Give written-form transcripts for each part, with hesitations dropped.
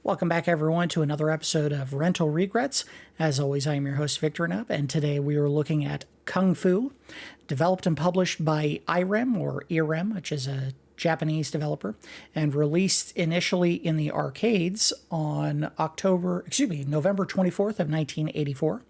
Welcome back, everyone, to another episode of Rental Regrets. As always, I am your host, Victor Nup, and today we are looking at Kung Fu, developed and published by IREM, or IREM, which is a Japanese developer, and released initially in the arcades on November 24th of 1984.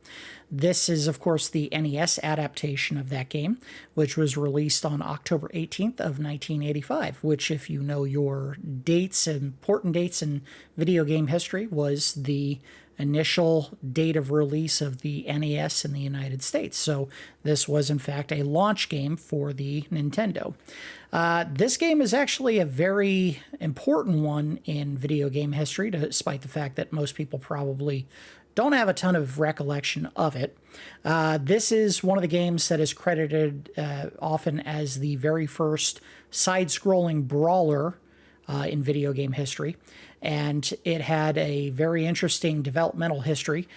This is, of course, the NES adaptation of that game, which was released on October 18th of 1985, which, if you know your dates, important dates in video game history, was the initial date of release of the NES in the United States. So this was, in fact, a launch game for the Nintendo. This game is actually a very important one in video game history, despite the fact that most people probably don't have a ton of recollection of it. This is one of the games that is credited often as the very first side-scrolling brawler in video game history, and it had a very interesting developmental history.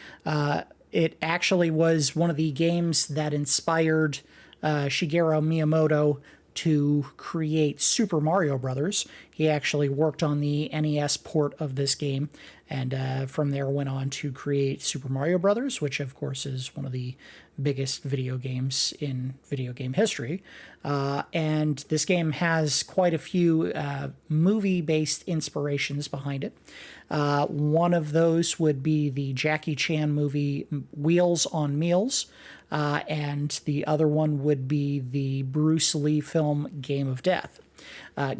It actually was one of the games that inspired Shigeru Miyamoto to create Super Mario Brothers. He actually worked on the NES port of this game, and from there went on to create Super Mario Brothers, which of course is one of the biggest video games in video game history. And this game has quite a few movie-based inspirations behind it. One of those would be the Jackie Chan movie Wheels on Meals, and the other one would be the Bruce Lee film Game of Death.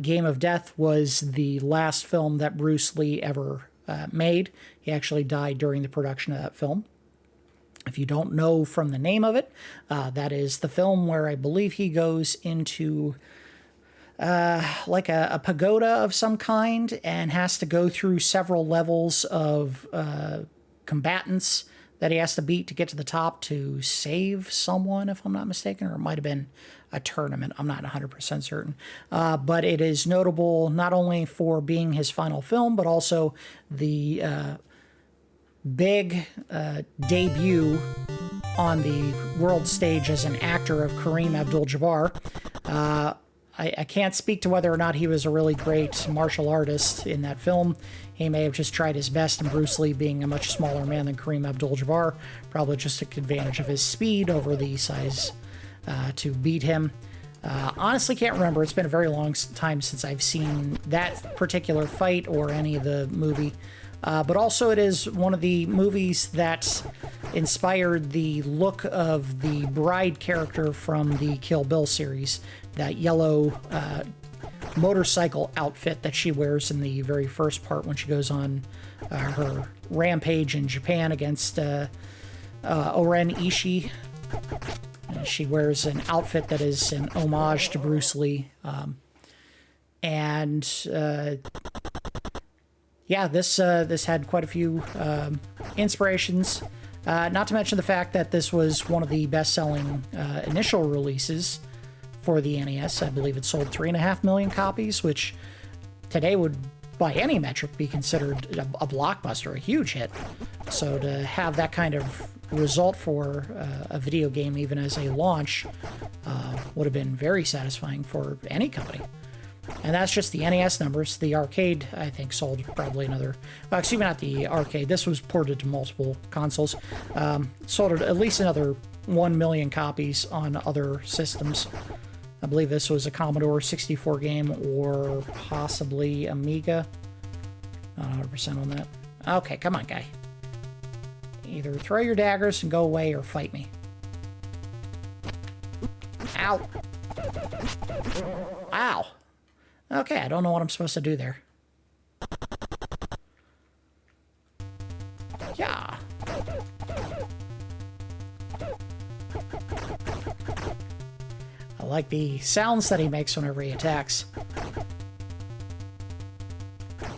Game of Death was the last film that Bruce Lee ever made. He actually died during the production of that film. If you don't know from the name of it, that is the film where I believe he goes into like a pagoda of some kind and has to go through several levels of combatants that he has to beat to get to the top to save someone, if I'm not mistaken, or it might have been a tournament. I'm not 100% certain. But it is notable not only for being his final film, but also the big debut on the world stage as an actor of Kareem Abdul-Jabbar. I can't speak to whether or not he was a really great martial artist in that film. He may have just tried his best, and Bruce Lee, being a much smaller man than Kareem Abdul-Jabbar, probably just took advantage of his speed over the size to beat him. Honestly, can't remember. It's been a very long time since I've seen that particular fight or any of the movie. But also it is one of the movies that inspired the look of the bride character from the Kill Bill series, that yellow motorcycle outfit that she wears in the very first part when she goes on her rampage in Japan against Oren Ishii. She wears an outfit that is an homage to Bruce Lee. Yeah, this had quite a few inspirations, not to mention the fact that this was one of the best-selling initial releases for the NES. I believe it sold 3.5 million copies, which today would, by any metric, be considered a blockbuster, a huge hit. So to have that kind of result for a video game, even as a launch, would have been very satisfying for any company. And that's just the NES numbers. The arcade, I think, sold probably another... excuse me, not the arcade. This was ported to multiple consoles. Sold at least another 1 million copies on other systems. I believe this was a Commodore 64 game, or possibly Amiga. Not 100% on that. Okay, come on, guy. Either throw your daggers and go away, or fight me. Ow! Ow! Okay, I don't know what I'm supposed to do there. Yeah. I like the sounds that he makes whenever he attacks.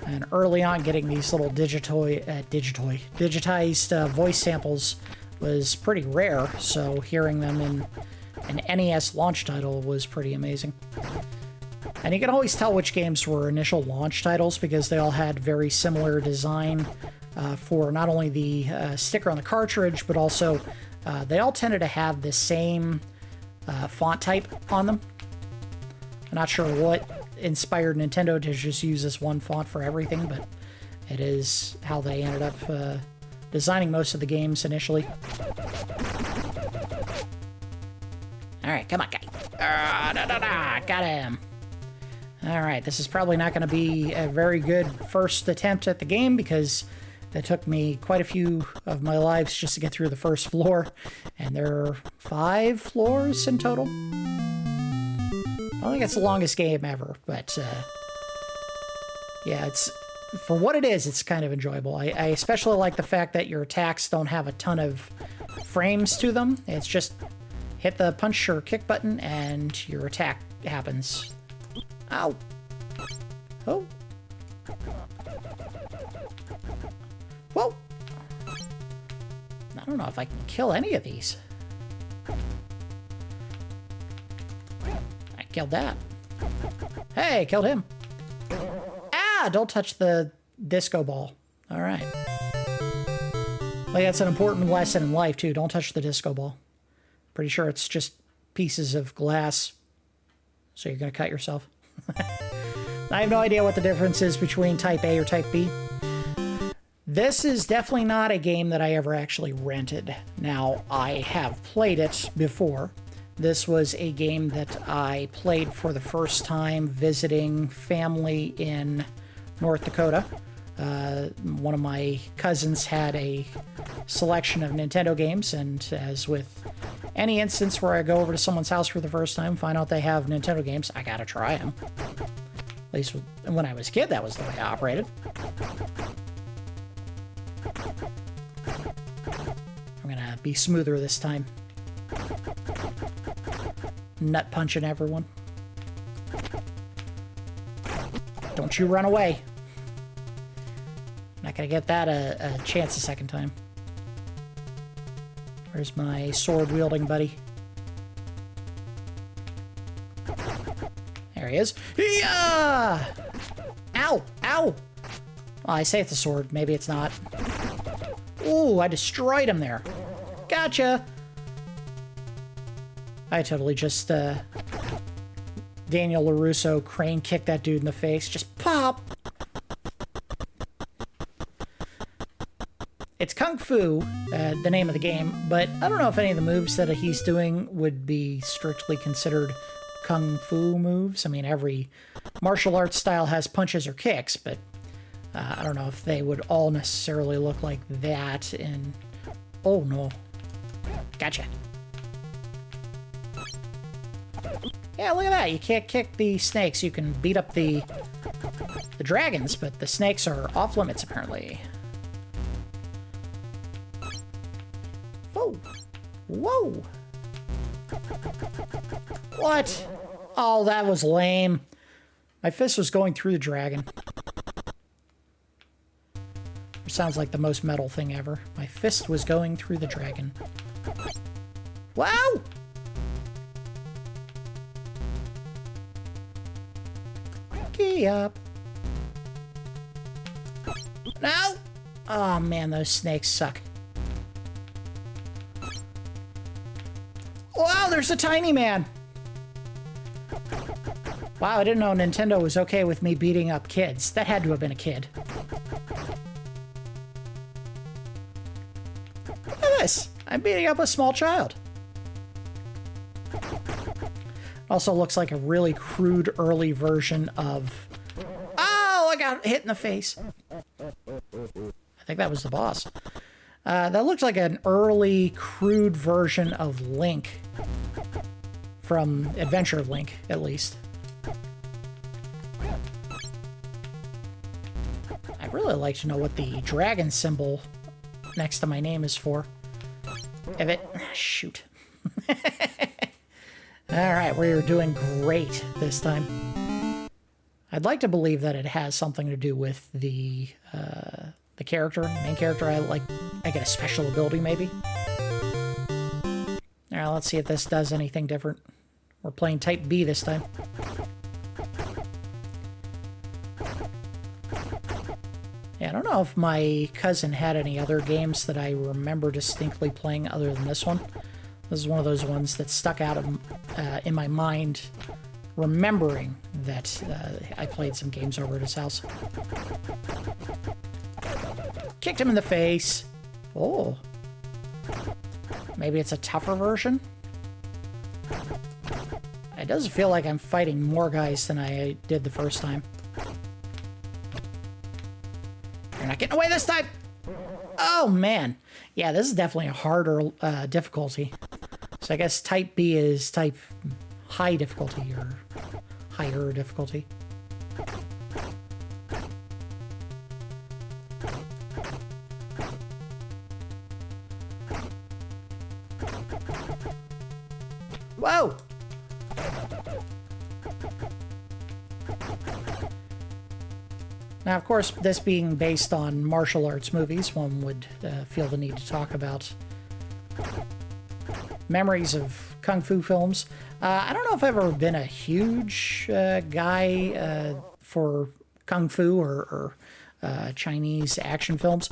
And early on, getting these little digitized voice samples was pretty rare, so hearing them in an NES launch title was pretty amazing. And you can always tell which games were initial launch titles because they all had very similar design for not only the sticker on the cartridge, but also they all tended to have the same font type on them. I'm not sure what inspired Nintendo to just use this one font for everything, but It is how they ended up designing most of the games initially. Alright, come on, guy. Got him. Alright, this is probably not going to be a very good first attempt at the game because it took me quite a few of my lives just to get through the first floor. And there are 5 floors in total. I don't think it's the longest game ever, but yeah, it's for what it is, it's kind of enjoyable. I especially like the fact that your attacks don't have a ton of frames to them. It's just hit the punch or kick button and your attack happens. Ow. Oh. Whoa. I don't know if I can kill any of these. I killed that. Hey, killed him. Ah, don't touch the disco ball. All right. Well, that's an important lesson in life, too. Don't touch the disco ball. Pretty sure it's just pieces of glass. So you're going to cut yourself. I have no idea what the difference is between Type A or Type B. This is definitely not a game that I ever actually rented. Now, I have played it before. This was a game that I played for the first time visiting family in North Dakota. One of my cousins had a selection of Nintendo games, and as with any instance where I go over to someone's house for the first time, find out they have Nintendo games, I gotta try them. At least when I was a kid, that was the way I operated. I'm gonna be smoother this time. Nut punching everyone. Don't you run away. Not gonna get that a chance a second time. Where's my sword-wielding buddy? There he is. Yeah! Ow! Ow! Oh, I say it's a sword. Maybe it's not. Ooh, I destroyed him there. Gotcha! I totally just, Daniel LaRusso crane kicked that dude in the face. Just pop! It's Kung Fu, the name of the game, but I don't know if any of the moves that he's doing would be strictly considered Kung Fu moves. I mean, every martial arts style has punches or kicks, but I don't know if they would all necessarily look like that in... Oh, no. Gotcha. Yeah, look at that. You can't kick the snakes. You can beat up the dragons, but the snakes are off limits, apparently. Whoa. Whoa. What? Oh, that was lame. My fist was going through the dragon. It sounds like the most metal thing ever. My fist was going through the dragon. Wow! Gee up. No! Oh man, those snakes suck. Wow, there's a tiny man! Wow, I didn't know Nintendo was okay with me beating up kids. That had to have been a kid. Look at this! I'm beating up a small child. Also looks like a really crude early version of... Oh, I got hit in the face. I think that was the boss. That looks like an early crude version of Link. From Adventure of Link, at least. I'd really like to know what the dragon symbol next to my name is for. If it... Shoot. Alright, we're doing great this time. I'd like to believe that it has something to do with the character, main character. I get a special ability, maybe. Alright, let's see if this does anything different. We're playing Type B this time. Yeah, I don't know if my cousin had any other games that I remember distinctly playing other than this one. This is one of those ones that stuck out of, in my mind, remembering that I played some games over at his house. Kicked him in the face. Oh. Maybe it's a tougher version? It does feel like I'm fighting more guys than I did the first time. You're not getting away this time! Oh, man. Yeah, this is definitely a harder difficulty. So I guess type B is type high difficulty or higher difficulty. Whoa! Now, of course, this being based on martial arts movies, one would feel the need to talk about memories of kung fu films. I don't know if I've ever been a huge guy for kung fu or Chinese action films.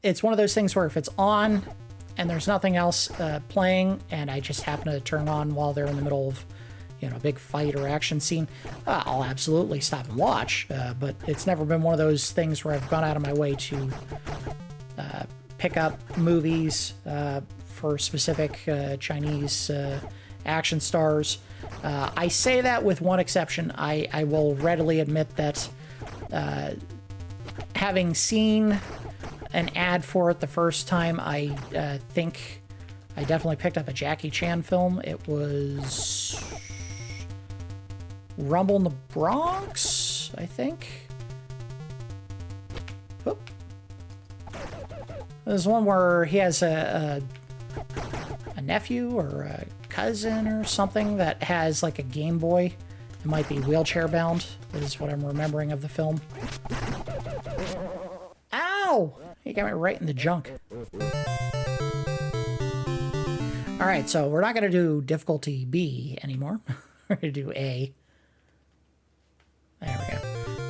It's one of those things where if it's on and there's nothing else playing and I just happen to turn on while they're in the middle of, you know, a big fight or action scene, I'll absolutely stop and watch. But it's never been one of those things where I've gone out of my way to pick up movies for specific Chinese action stars. I say that with one exception. I will readily admit that having seen an ad for it the first time, I think I definitely picked up a Jackie Chan film. It was Rumble in the Bronx, I think. Oop. There's one where he has a nephew or a cousin or something that has like a Game Boy. It might be wheelchair bound, is what I'm remembering of the film. Ow! He got me right in the junk. Alright, so we're not going to do difficulty B anymore. We're going to do A. There we go.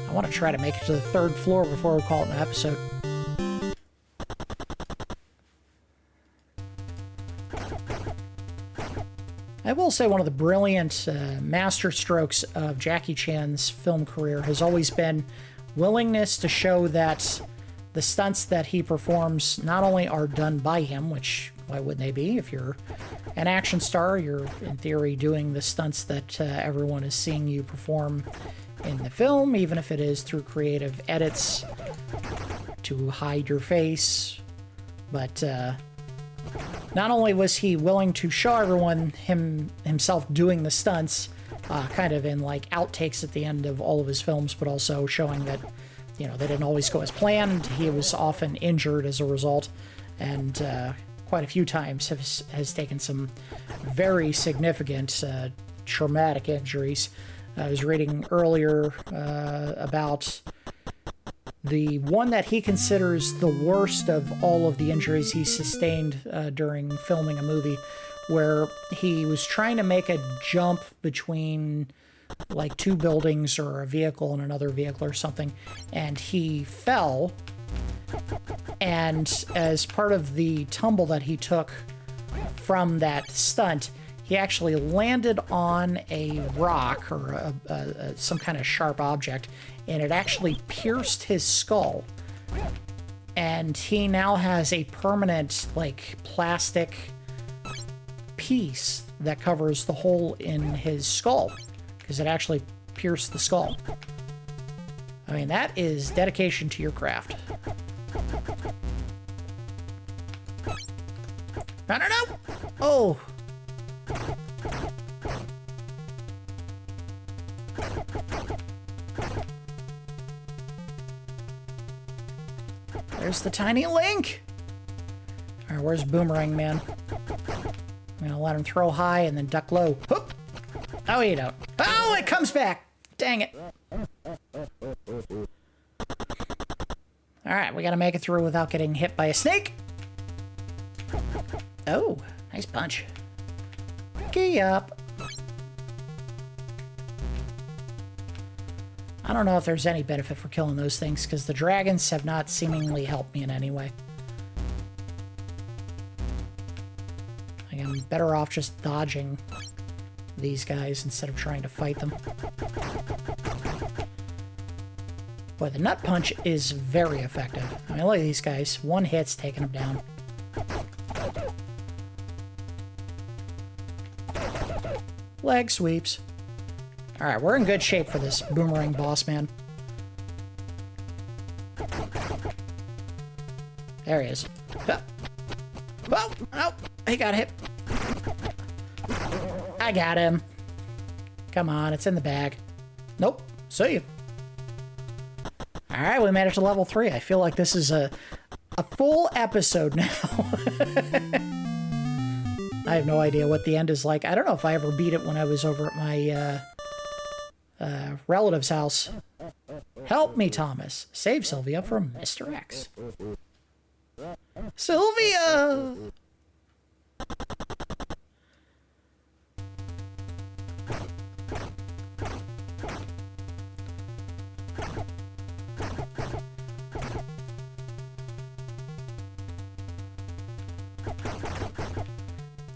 I want to try to make it to the 3rd floor before we call it an episode. I will say one of the brilliant master strokes of Jackie Chan's film career has always been willingness to show that the stunts that he performs not only are done by him, which why wouldn't they be? If you're an action star, you're in theory doing the stunts that everyone is seeing you perform in the film, even if it is through creative edits to hide your face. But not only was he willing to show everyone himself doing the stunts, kind of in like outtakes at the end of all of his films, but also showing that, you know, they didn't always go as planned. He was often injured as a result, and quite a few times has taken some very significant traumatic injuries. I was reading earlier about the one that he considers the worst of all of the injuries he sustained during filming a movie, where he was trying to make a jump between like 2 buildings or a vehicle and another vehicle or something, and he fell, and as part of the tumble that he took from that stunt, he actually landed on a rock or some kind of sharp object, and it actually pierced his skull. And he now has a permanent, like, plastic piece that covers the hole in his skull, because it actually pierced the skull. I mean, that is dedication to your craft. No, no, no! Oh! There's the tiny Link! Alright, where's Boomerang Man? I'm gonna let him throw high and then duck low. Whoop! Oh, you don't. Oh, it comes back! Dang it. Alright, we gotta make it through without getting hit by a snake. Oh, nice punch. Gee up. I don't know if there's any benefit for killing those things, because the dragons have not seemingly helped me in any way. Like, I'm better off just dodging these guys instead of trying to fight them. Boy, the nut punch is very effective. I mean, look at these guys. One hit's taking them down. Leg sweeps. Alright, we're in good shape for this boomerang boss man. There he is. Oh, oh, he got hit. I got him. Come on, it's in the bag. Nope. See you. Alright, we made it to level 3. I feel like this is a full episode now. I have no idea what the end is like. I don't know if I ever beat it when I was over at my relative's house. Help me, Thomas. Save Sylvia from Mr. X. Sylvia!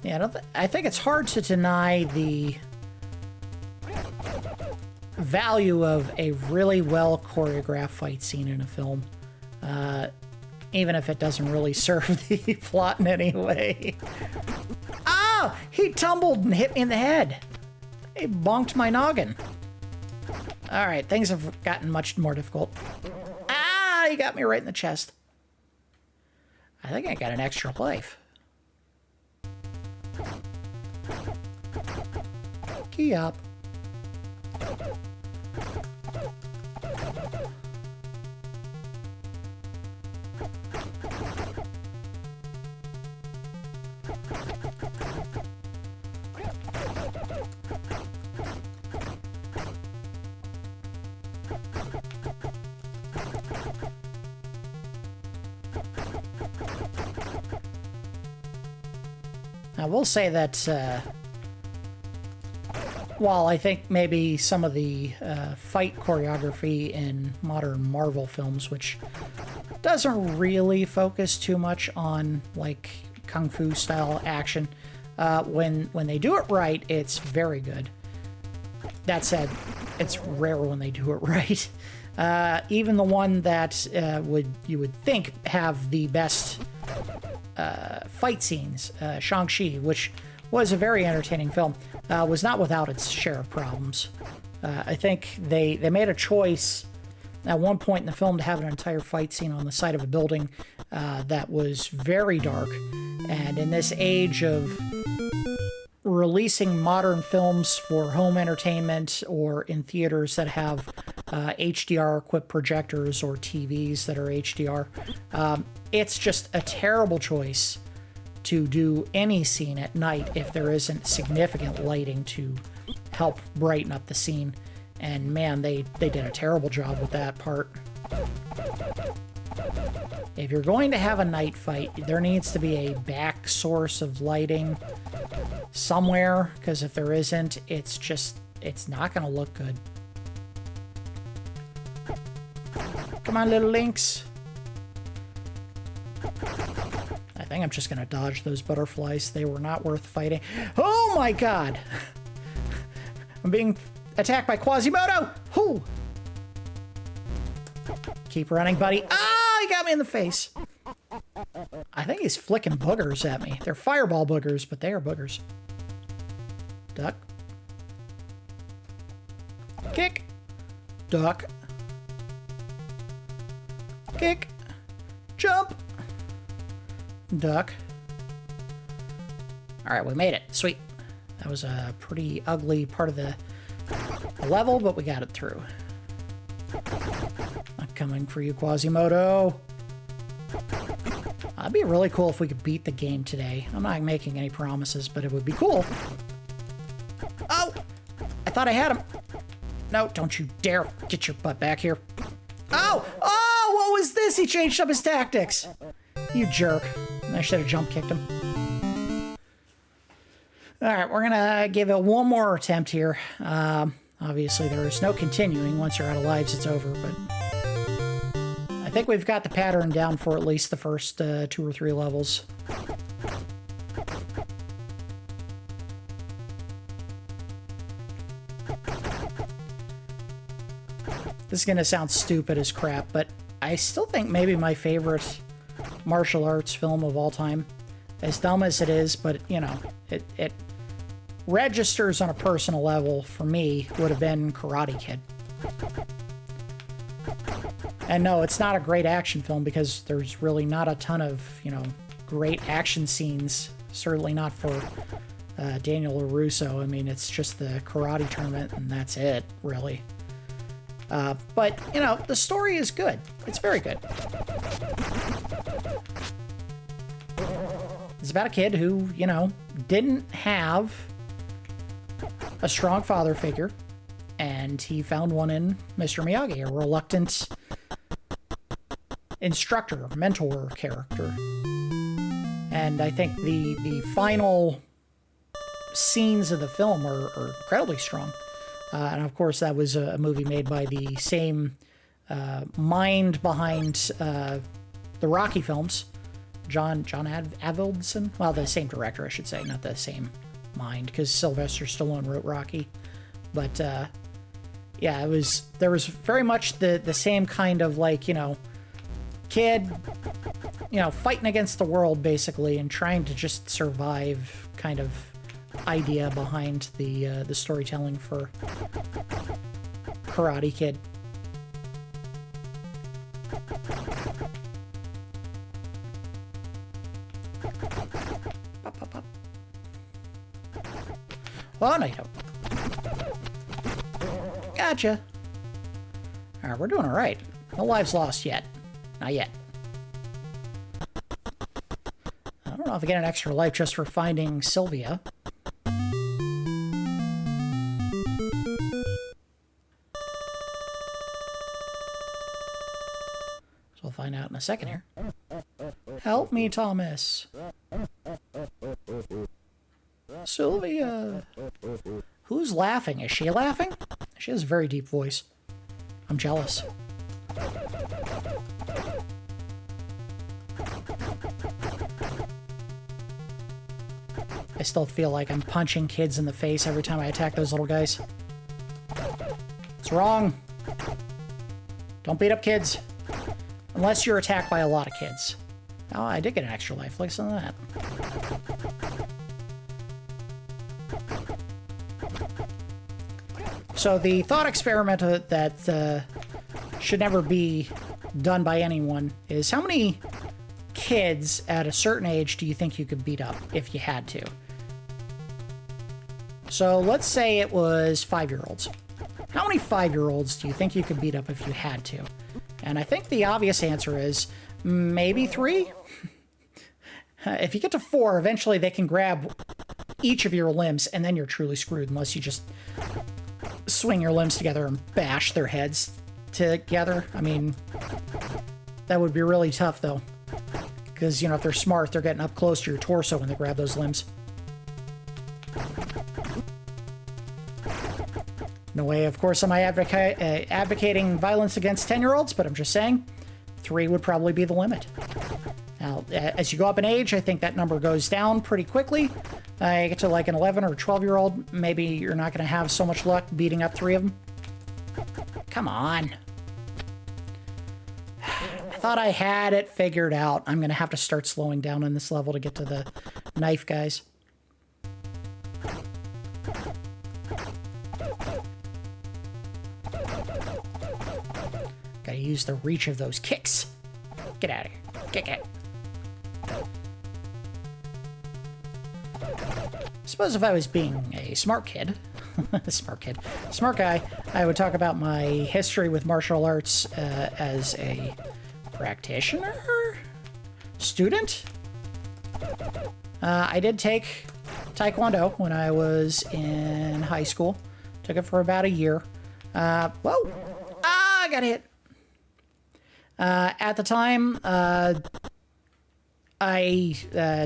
Yeah, I think it's hard to deny the value of a really well choreographed fight scene in a film, even if it doesn't really serve the plot in any way. Ah! He tumbled and hit me in the head. He bonked my noggin. Alright, things have gotten much more difficult. Ah! He got me right in the chest. I think I got an extra life. Key up. I will say that while I think maybe some of the fight choreography in modern Marvel films, which doesn't really focus too much on like kung fu style action, when they do it right, it's very good. That said, it's rare when they do it right. Even the one that you would think have the best fight scenes, Shang-Chi, which was a very entertaining film, was not without its share of problems. I think they made a choice at one point in the film to have an entire fight scene on the side of a building that was very dark. And in this age of releasing modern films for home entertainment or in theaters that have HDR-equipped projectors or TVs that are HDR, it's just a terrible choice to do any scene at night if there isn't significant lighting to help brighten up the scene. And man, they did a terrible job with that part. If you're going to have a night fight, there needs to be a back source of lighting somewhere, because if there isn't, it's not going to look good. Come on, little lynx. I think I'm just going to dodge those butterflies. They were not worth fighting. Oh my god! I'm being attacked by Quasimodo! Whoo! Keep running, buddy. Ah! He got me in the face. I think he's flicking boogers at me. They're fireball boogers, but they are boogers. Duck. Kick. Duck. Kick. Jump. Duck. Alright, we made it. Sweet. That was a pretty ugly part of the level, but we got it through. I'm coming for you, Quasimodo. It'd be really cool if we could beat the game today. I'm not making any promises, but it would be cool. Oh! I thought I had him. No, don't you dare get your butt back here. Oh! Oh! What was this? He changed up his tactics. You jerk. I should have jump kicked him. Alright, we're gonna give it one more attempt here. Obviously, there is no continuing. Once you're out of lives, it's over, but I think we've got the pattern down for at least the first 2 or 3 levels. This is going to sound stupid as crap, but I still think maybe my favorite martial arts film of all time. As dumb as it is, but, you know, it registers on a personal level for me, would have been Karate Kid. And no, it's not a great action film because there's really not a ton of, you know, great action scenes. Certainly not for Daniel LaRusso. I mean, it's just the karate tournament and that's it, really. But, you know, the story is good. It's very good. It's about a kid who, you know, didn't have a strong father figure, and he found one in Mr. Miyagi, a reluctant instructor, mentor character. And I think the final scenes of the film are incredibly strong. And of course, that was a movie made by the same mind behind the Rocky films, John Avildsen. Well, the same director, I should say, not the same mind, because Sylvester Stallone wrote Rocky. But yeah, there was very much the same kind of, like, you know, kid, you know, fighting against the world basically and trying to just survive kind of idea behind the storytelling for Karate Kid. Pop, pop, pop. Oh, no, you don't. Gotcha. All right, we're doing all right. No lives lost yet. Not yet. I don't know if I get an extra life just for finding Sylvia. So we'll find out in a second here. Help me, Thomas. Sylvia. Who's laughing? Is she laughing? She has a very deep voice. I'm jealous. I still feel like I'm punching kids in the face every time I attack those little guys. It's wrong. Don't beat up kids. Unless you're attacked by a lot of kids. Oh, I did get an extra life. Listen to that. So the thought experiment that should never be done by anyone is, how many kids at a certain age do you think you could beat up if you had to? So let's say it was 5-year-olds. How many 5-year-olds do you think you could beat up if you had to? And I think the obvious answer is maybe 3. If you get to 4, eventually they can grab each of your limbs, and then you're truly screwed unless you just swing your limbs together and bash their heads together. I mean, that would be really tough, though. Because, you know, if they're smart, they're getting up close to your torso when they grab those limbs. No way, of course, am I advocating violence against 10-year-olds, but I'm just saying 3 would probably be the limit. Now, as you go up in age, I think that number goes down pretty quickly. You get to like an 11 or 12-year-old, maybe you're not going to have so much luck beating up 3 of them. Come on. I thought I had it figured out. I'm going to have to start slowing down on this level to get to the knife guys. Gotta use the reach of those kicks. Get out of here. Kick it. Suppose if I was being a smart kid, smart guy, I would talk about my history with martial arts as a practitioner? Student? I did take Taekwondo when I was in high school. Took it for about a year. Whoa! I got hit. At the time, I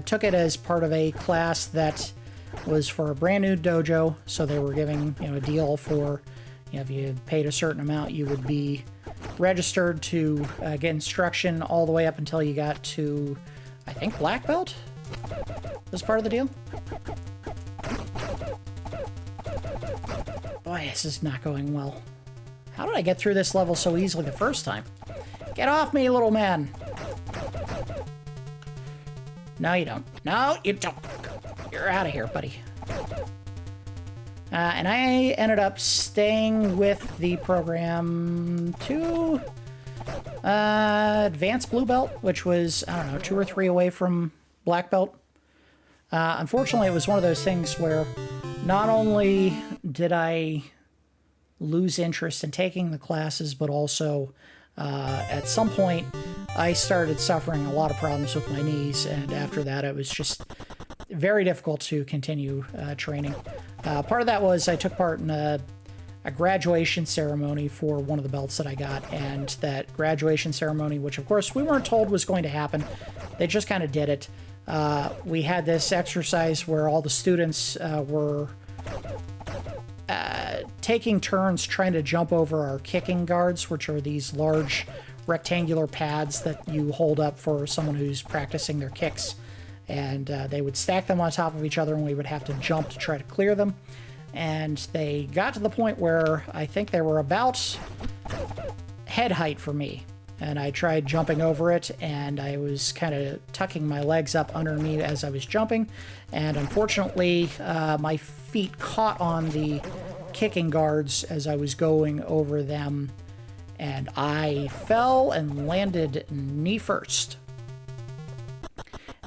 took it as part of a class that was for a brand new dojo, so they were giving, you know, a deal for, you know, if you paid a certain amount, you would be registered to get instruction all the way up until you got to, I think, black belt was part of the deal. Boy, this is not going well. How did I get through this level so easily the first time? Get off me, little man! No, you don't. No, you don't. You're out of here, buddy. And I ended up staying with the program to Advanced Blue Belt, which was, I don't know, 2 or 3 away from Black Belt. Unfortunately, it was one of those things where not only did I lose interest in taking the classes, but also at some point I started suffering a lot of problems with my knees, and after that it was just very difficult to continue training. Part of that was I took part in a graduation ceremony for one of the belts that I got, and that graduation ceremony, which of course we weren't told was going to happen, they just kind of did it. We had this exercise where all the students were taking turns trying to jump over our kicking guards, which are these large rectangular pads that you hold up for someone who's practicing their kicks. And they would stack them on top of each other, and we would have to jump to try to clear them. And they got to the point where I think they were about head height for me. And I tried jumping over it, and I was kind of tucking my legs up under me as I was jumping. And unfortunately, my feet caught on the kicking guards as I was going over them, and I fell and landed knee first.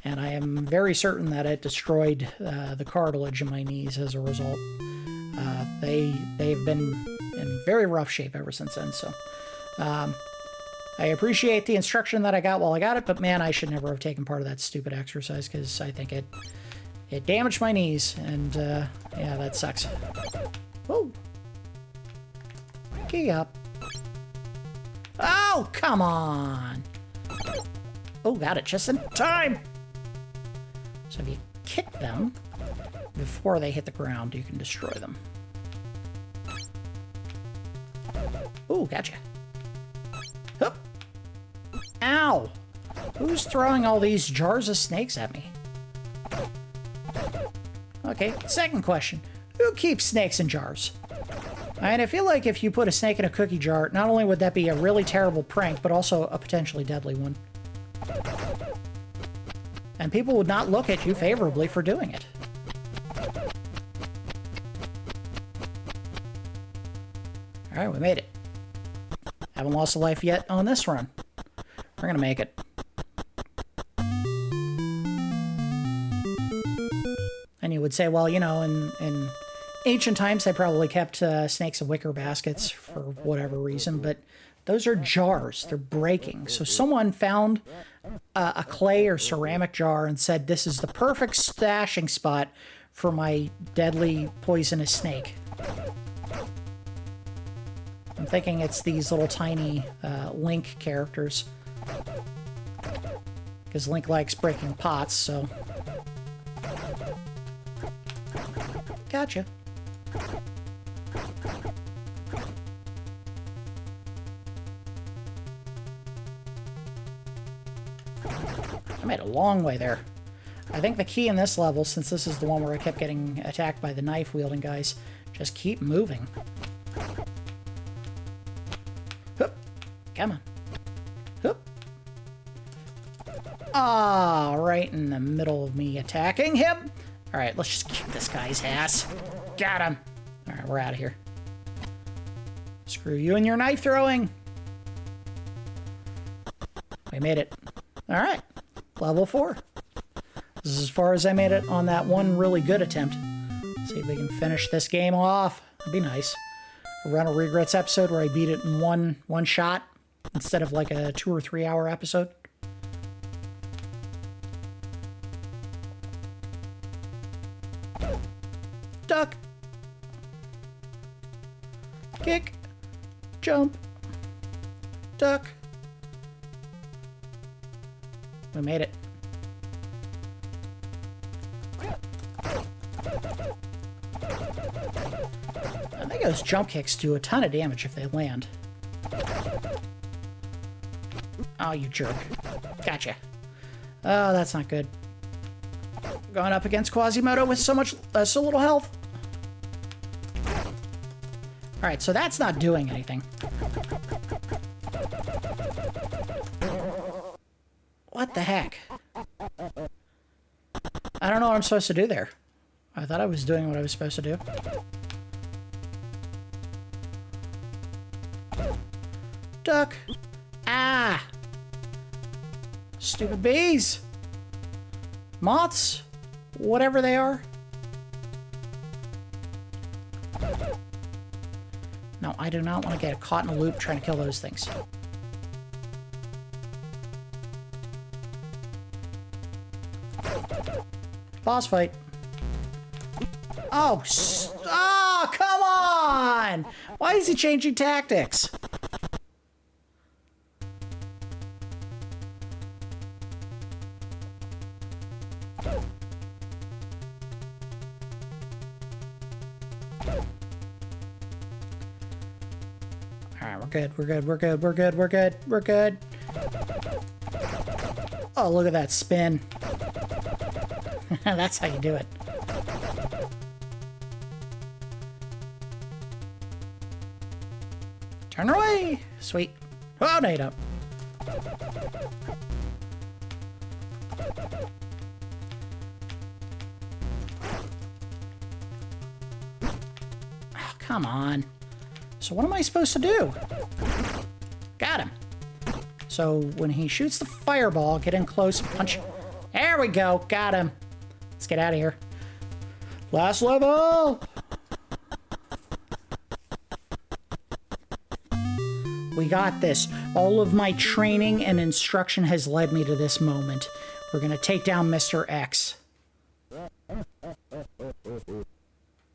And I am very certain that it destroyed the cartilage in my knees as a result. They've been in very rough shape ever since then, so... I appreciate the instruction that I got while I got it, but man, I should never have taken part of that stupid exercise, because I think it damaged my knees, and yeah, that sucks. Whoa! Gee up. Oh, come on! Oh, got it just in time! So if you kick them before they hit the ground, you can destroy them. Ooh, gotcha. Hup. Ow! Who's throwing all these jars of snakes at me? Okay, second question. Who keeps snakes in jars? And I feel like if you put a snake in a cookie jar, not only would that be a really terrible prank, but also a potentially deadly one. And people would not look at you favorably for doing it. Alright, we made it. Haven't lost a life yet on this run. We're gonna make it. And you would say, well, you know, in ancient times they probably kept snakes in wicker baskets for whatever reason, but those are jars. They're breaking. So someone found a clay or ceramic jar and said, this is the perfect stashing spot for my deadly poisonous snake. I'm thinking it's these little tiny Link characters. Because Link likes breaking pots, so... Gotcha. I made a long way there. I think the key in this level, since this is the one where I kept getting attacked by the knife-wielding guys, just keep moving. Hup. Come on. Hup. Ah, right in the middle of me attacking him. Alright, let's just kick this guy's ass. Got him. Alright, we're out of here. Screw you and your knife throwing. We made it. Alright, level 4. This is as far as I made it on that one really good attempt. See if we can finish this game off. That'd be nice. A Rental Regrets episode where I beat it in one shot instead of like a 2 or 3 hour episode. Duck. Kick. Jump. Duck. We made it. I think those jump kicks do a ton of damage if they land. Oh, you jerk. Gotcha. Oh, that's not good. Going up against Quasimodo with so little health. Alright, so that's not doing anything. What the heck? I don't know what I'm supposed to do there. I thought I was doing what I was supposed to do. Duck! Ah! Stupid bees! Moths! Whatever they are. No, I do not want to get caught in a loop trying to kill those things. Boss fight. Oh, oh, come on! Why is he changing tactics? Alright, we're good, we're good, we're good, we're good, we're good, we're good. Oh, look at that spin. That's how you do it. Turn away! Sweet. Oh, no, you don't. Oh, come on. So what am I supposed to do? Got him. So when he shoots the fireball, get in close, punch. There we go. Got him. Let's get out of here. Last level! We got this. All of my training and instruction has led me to this moment. We're gonna take down Mr. X.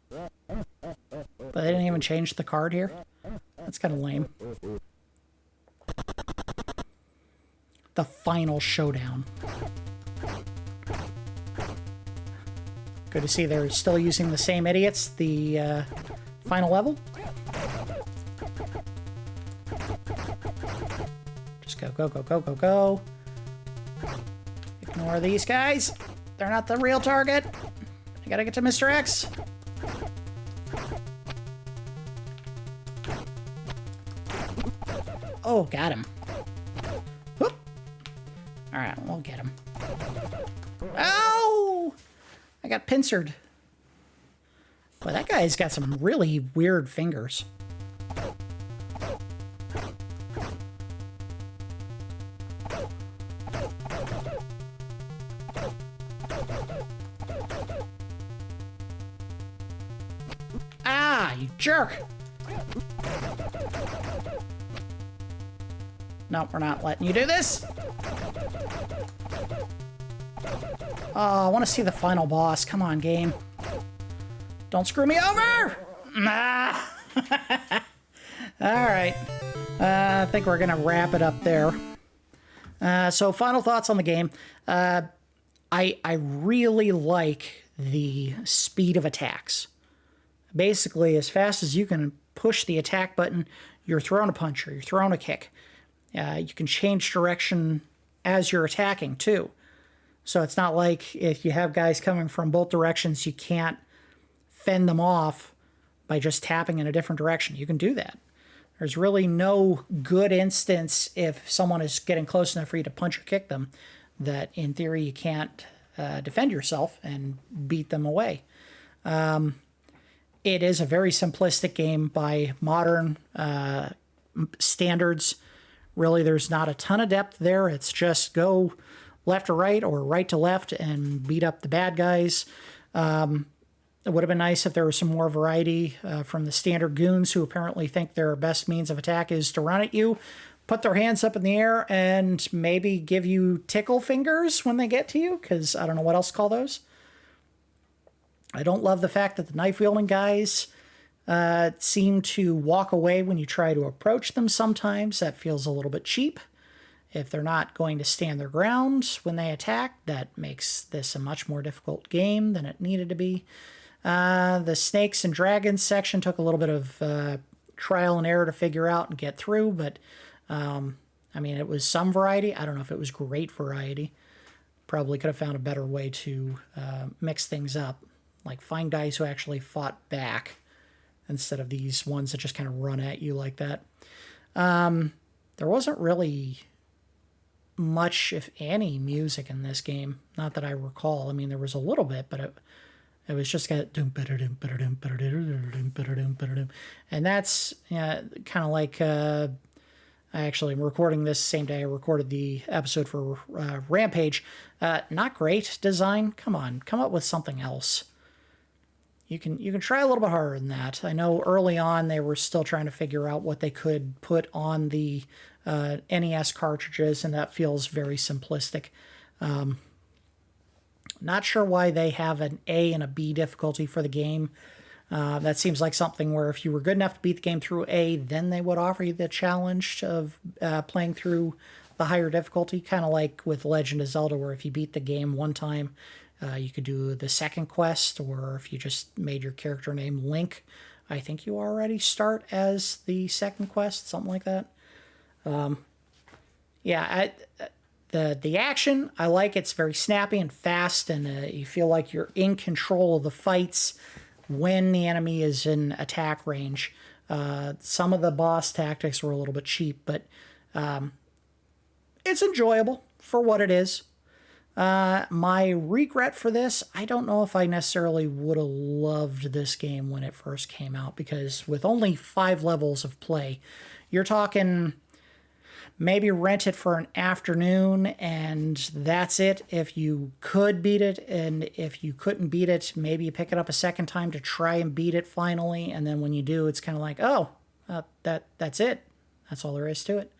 But they didn't even change the card here? That's kind of lame. The final showdown. Good to see they're still using the same idiots. The final level. Just go, go, go, go, go, go. Ignore these guys. They're not the real target. I gotta get to Mr. X. Oh, got him. Whoop. Alright, we'll get him. Ow! I got pincered. Boy, that guy's got some really weird fingers. Ah, you jerk! No, we're not letting you do this. Oh, I want to see the final boss. Come on, game. Don't screw me over! Nah. Alright. I think we're going to wrap it up there. So, final thoughts on the game. I really like the speed of attacks. Basically, as fast as you can push the attack button, you're throwing a punch or you're throwing a kick. You can change direction as you're attacking, too. So it's not like if you have guys coming from both directions, you can't fend them off by just tapping in a different direction. You can do that. There's really no good instance if someone is getting close enough for you to punch or kick them that, in theory, you can't defend yourself and beat them away. It is a very simplistic game by modern standards. Really, there's not a ton of depth there. It's just go left to right or right to left and beat up the bad guys. It would have been nice if there was some more variety from the standard goons who apparently think their best means of attack is to run at you, put their hands up in the air, and maybe give you tickle fingers when they get to you, because I don't know what else to call those. I don't love the fact that the knife-wielding guys seem to walk away when you try to approach them sometimes. That feels a little bit cheap. If they're not going to stand their ground when they attack, that makes this a much more difficult game than it needed to be. The snakes and dragons section took a little bit of trial and error to figure out and get through, but I mean, it was some variety. I don't know if it was great variety. Probably could have found a better way to mix things up. Like, find guys who actually fought back instead of these ones that just kind of run at you like that. There wasn't really much, if any, music in this game. Not that I recall. I mean, there was a little bit, but it was just kind of, and that's kind of like I actually am recording this same day I recorded the episode for Rampage. Not great design. Come on, come up with something else. You can try a little bit harder than that. I know early on they were still trying to figure out what they could put on the NES cartridges, and that feels very simplistic. Not sure why they have an A and a B difficulty for the game. That seems like something where if you were good enough to beat the game through A, then they would offer you the challenge of playing through the higher difficulty, kind of like with Legend of Zelda, where if you beat the game one time, you could do the second quest, or if you just made your character name Link, I think you already start as the second quest, something like that. The action, I like. It's very snappy and fast, and you feel like you're in control of the fights when the enemy is in attack range. Some of the boss tactics were a little bit cheap, but it's enjoyable for what it is. My regret for this, I don't know if I necessarily would have loved this game when it first came out, because with only 5 levels of play, you're talking maybe rent it for an afternoon and that's it. If you could beat it, and if you couldn't beat it, maybe you pick it up a second time to try and beat it finally, and then when you do, it's kind of like, oh, that's it. That's all there is to it.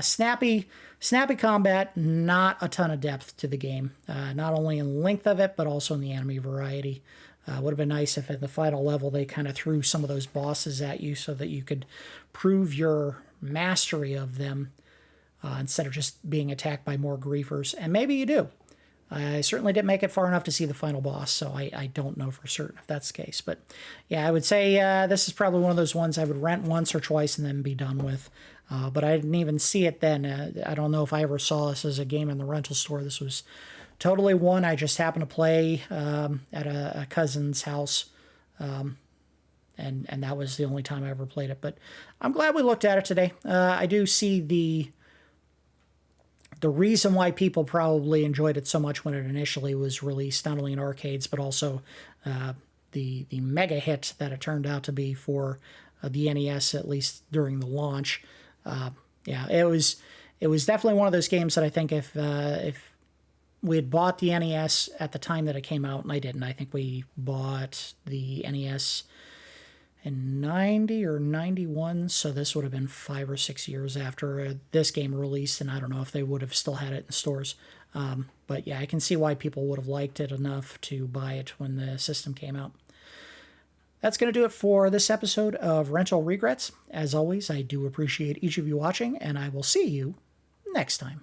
Snappy combat, not a ton of depth to the game. Not only in length of it, but also in the enemy variety. Would have been nice if at the final level they kind of threw some of those bosses at you so that you could prove your mastery of them instead of just being attacked by more griefers. And maybe you do. I certainly didn't make it far enough to see the final boss, so I don't know for certain if that's the case. But yeah, I would say this is probably one of those ones I would rent once or twice and then be done with. But I didn't even see it then. I don't know if I ever saw this as a game in the rental store. This was totally one I just happened to play at a cousin's house. And that was the only time I ever played it. But I'm glad we looked at it today. I do see the reason why people probably enjoyed it so much when it initially was released, not only in arcades, but also the mega hit that it turned out to be for the NES, at least during the launch. It was definitely one of those games that I think if we had bought the NES at the time that it came out, and I didn't. I think we bought the NES in 90 or 91, so this would have been 5 or 6 years after this game released, and I don't know if they would have still had it in stores. But yeah, I can see why people would have liked it enough to buy it when the system came out. That's going to do it for this episode of Rental Regrets. As always, I do appreciate each of you watching, and I will see you next time.